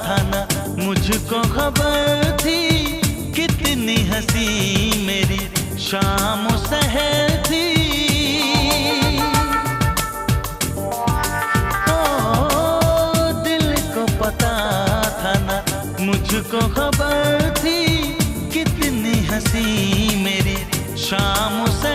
था ना, मुझको खबर थी कितनी हंसी मेरी शाम सहर थी। ओ दिल को पता था ना, मुझको खबर थी कितनी हंसी मेरी शाम सहर